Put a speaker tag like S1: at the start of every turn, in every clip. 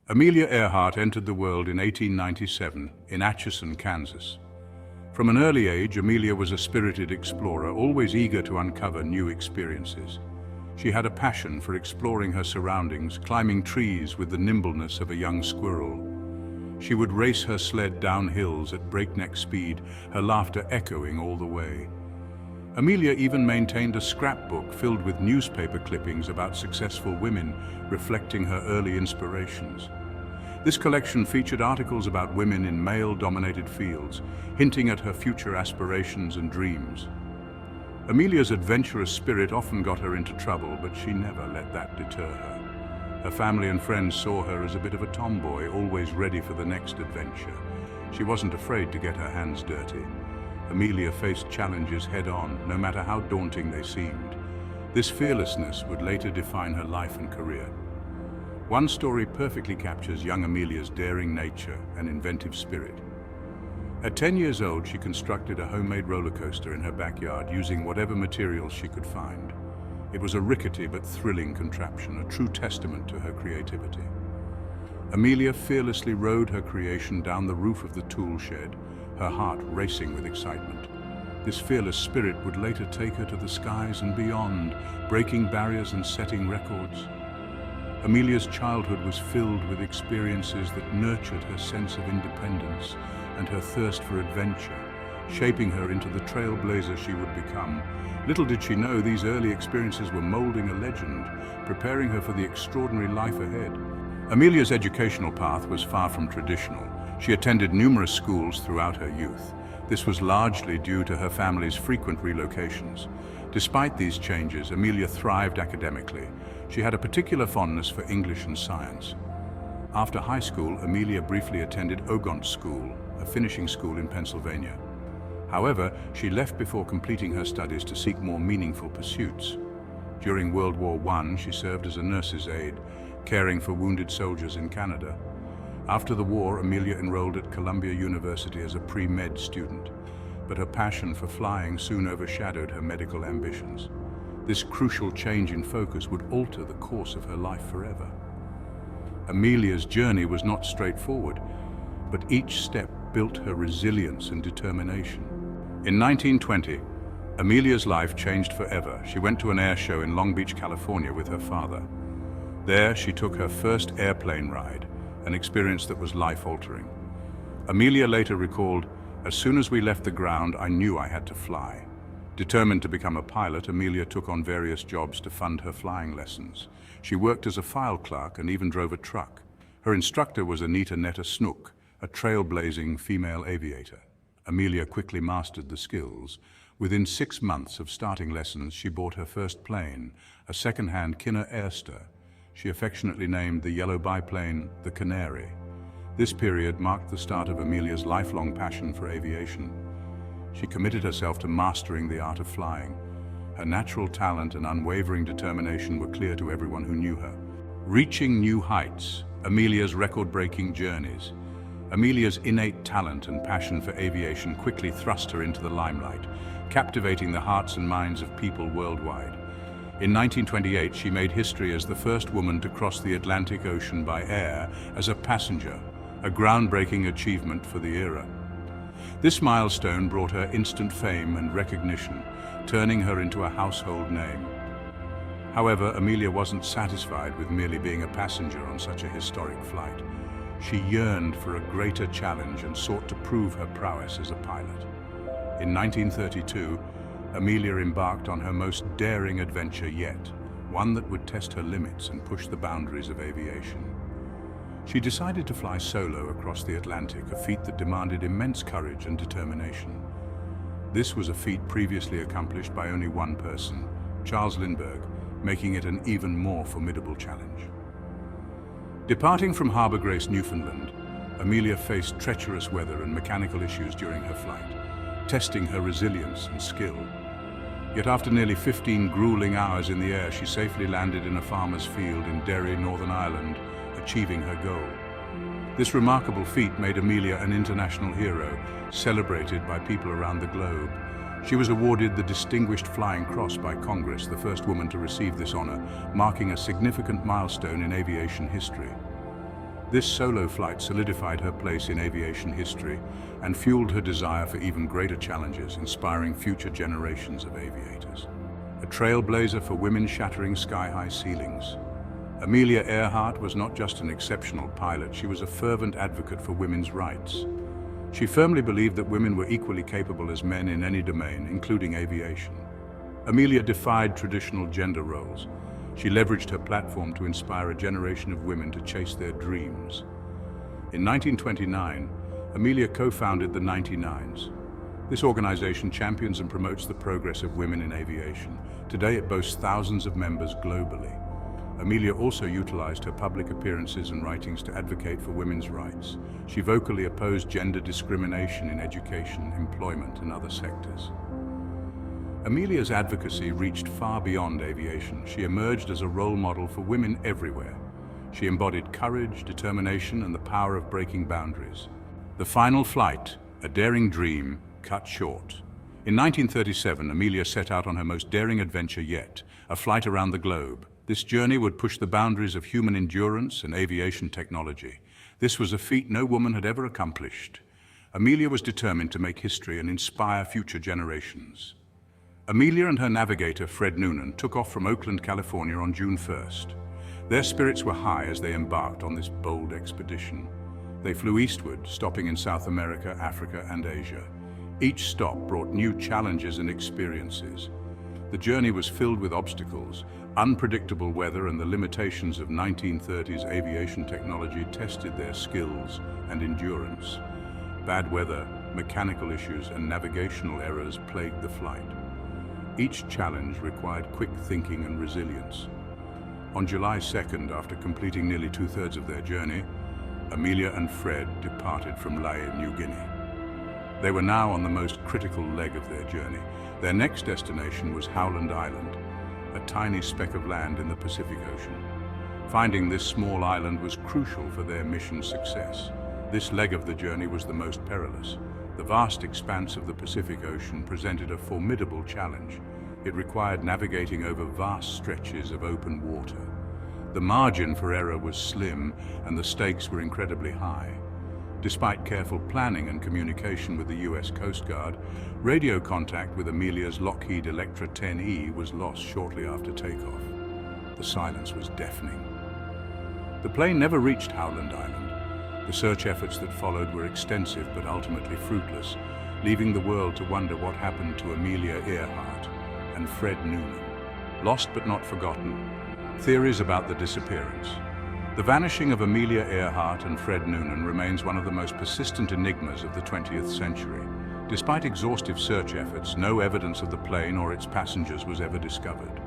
S1: Amelia Earhart entered the world in 1897 in Atchison, Kansas. From an early age, Amelia was a spirited explorer, always eager to uncover new experiences. She had a passion for exploring her surroundings, climbing trees with the nimbleness of a young squirrel. She would race her sled down hills at breakneck speed, her laughter echoing all the way. Amelia even maintained a scrapbook filled with newspaper clippings about successful women, reflecting her early inspirations. This collection featured articles about women in male-dominated fields, hinting at her future aspirations and dreams. Amelia's adventurous spirit often got her into trouble, but she never let that deter her. Her family and friends saw her as a bit of a tomboy, always ready for the next adventure. She wasn't afraid to get her hands dirty. Amelia faced challenges head-on, no matter how daunting they seemed. This fearlessness would later define her life and career. One story perfectly captures young Amelia's daring nature and inventive spirit. At 10 years old, she constructed a homemade roller coaster in her backyard using whatever materials she could find. It was a rickety but thrilling contraption, a true testament to her creativity. Amelia fearlessly rode her creation down the roof of the tool shed, her heart racing with excitement. This fearless spirit would later take her to the skies and beyond, breaking barriers and setting records. Amelia's childhood was filled with experiences that nurtured her sense of independence and her thirst for adventure, shaping her into the trailblazer she would become. Little did she know these early experiences were molding a legend, preparing her for the extraordinary life ahead. Amelia's educational path was far from traditional. She attended numerous schools throughout her youth. This was largely due to her family's frequent relocations. Despite these changes, Amelia thrived academically. She had a particular fondness for English and science. After high school, Amelia briefly attended Ogont School, a finishing school in Pennsylvania. However, she left before completing her studies to seek more meaningful pursuits. During World War I, she served as a nurse's aide, caring for wounded soldiers in Canada. After the war, Amelia enrolled at Columbia University as a pre-med student, but her passion for flying soon overshadowed her medical ambitions. This crucial change in focus would alter the course of her life forever. Amelia's journey was not straightforward, but each step built her resilience and determination. In 1920, Amelia's life changed forever. She went to an air show in Long Beach, California with her father. There, she took her first airplane ride, an experience that was life-altering. Amelia later recalled, "As soon as we left the ground, I knew I had to fly." Determined to become a pilot, Amelia took on various jobs to fund her flying lessons. She worked as a file clerk and even drove a truck. Her instructor was Anita Netta Snook, a trailblazing female aviator. Amelia quickly mastered the skills. Within 6 months of starting lessons, she bought her first plane, a second-hand Kinner Airster. She affectionately named the yellow biplane the Canary. This period marked the start of Amelia's lifelong passion for aviation. She committed herself to mastering the art of flying. Her natural talent and unwavering determination were clear to everyone who knew her. Reaching new heights, Amelia's record-breaking journeys. Amelia's innate talent and passion for aviation quickly thrust her into the limelight, captivating the hearts and minds of people worldwide. In 1928, she made history as the first woman to cross the Atlantic Ocean by air as a passenger, a groundbreaking achievement for the era. This milestone brought her instant fame and recognition, turning her into a household name. However, Amelia wasn't satisfied with merely being a passenger on such a historic flight. She yearned for a greater challenge and sought to prove her prowess as a pilot. In 1932, Amelia embarked on her most daring adventure yet, one that would test her limits and push the boundaries of aviation. She decided to fly solo across the Atlantic, a feat that demanded immense courage and determination. This was a feat previously accomplished by only one person, Charles Lindbergh, making it an even more formidable challenge. Departing from Harbour Grace, Newfoundland, Amelia faced treacherous weather and mechanical issues during her flight, testing her resilience and skill. Yet after nearly 15 grueling hours in the air, she safely landed in a farmer's field in Derry, Northern Ireland, achieving her goal. This remarkable feat made Amelia an international hero, celebrated by people around the globe. She was awarded the Distinguished Flying Cross by Congress, the first woman to receive this honor, marking a significant milestone in aviation history. This solo flight solidified her place in aviation history and fueled her desire for even greater challenges, inspiring future generations of aviators. A trailblazer for women shattering sky-high ceilings. Amelia Earhart was not just an exceptional pilot, she was a fervent advocate for women's rights. She firmly believed that women were equally capable as men in any domain, including aviation. Amelia defied traditional gender roles. She leveraged her platform to inspire a generation of women to chase their dreams. In 1929, Amelia co-founded the 99s. This organization champions and promotes the progress of women in aviation. Today it boasts thousands of members globally. Amelia also utilized her public appearances and writings to advocate for women's rights. She vocally opposed gender discrimination in education, employment, and other sectors. Amelia's advocacy reached far beyond aviation. She emerged as a role model for women everywhere. She embodied courage, determination, and the power of breaking boundaries. The final flight, a daring dream, cut short. In 1937, Amelia set out on her most daring adventure yet, a flight around the globe. This journey would push the boundaries of human endurance and aviation technology. This was a feat no woman had ever accomplished. Amelia was determined to make history and inspire future generations. Amelia and her navigator, Fred Noonan, took off from Oakland, California on June 1st. Their spirits were high as they embarked on this bold expedition. They flew eastward, stopping in South America, Africa, and Asia. Each stop brought new challenges and experiences. The journey was filled with obstacles. Unpredictable weather and the limitations of 1930s aviation technology tested their skills and endurance. Bad weather, mechanical issues, and navigational errors plagued the flight. Each challenge required quick thinking and resilience. On July 2nd, after completing nearly two-thirds of their journey, Amelia and Fred departed from Lae, New Guinea. They were now on the most critical leg of their journey. Their next destination was Howland Island, a tiny speck of land in the Pacific Ocean. Finding this small island was crucial for their mission's success. This leg of the journey was the most perilous. The vast expanse of the Pacific Ocean presented a formidable challenge. It required navigating over vast stretches of open water. The margin for error was slim, and the stakes were incredibly high. Despite careful planning and communication with the U.S. Coast Guard, radio contact with Amelia's Lockheed Electra 10E was lost shortly after takeoff. The silence was deafening. The plane never reached Howland Island. The search efforts that followed were extensive but ultimately fruitless, leaving the world to wonder what happened to Amelia Earhart and Fred Noonan. Lost but not forgotten. Theories about the disappearance. The vanishing of Amelia Earhart and Fred Noonan remains one of the most persistent enigmas of the 20th century. Despite exhaustive search efforts, no evidence of the plane or its passengers was ever discovered.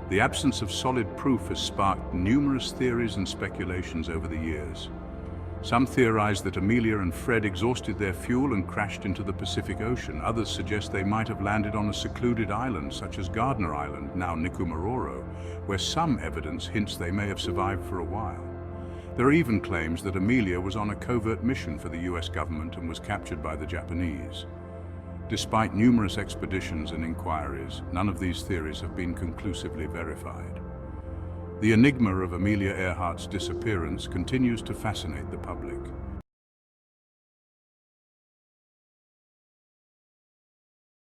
S1: The absence of solid proof has sparked numerous theories and speculations over the years. Some theorize that Amelia and Fred exhausted their fuel and crashed into the Pacific Ocean. Others suggest they might have landed on a secluded island, such as Gardner Island, now Nikumaroro, where some evidence hints they may have survived for a while. There are even claims that Amelia was on a covert mission for the US government and was captured by the Japanese. Despite numerous expeditions and inquiries, none of these theories have been conclusively verified. The enigma of Amelia Earhart's disappearance continues to fascinate the public.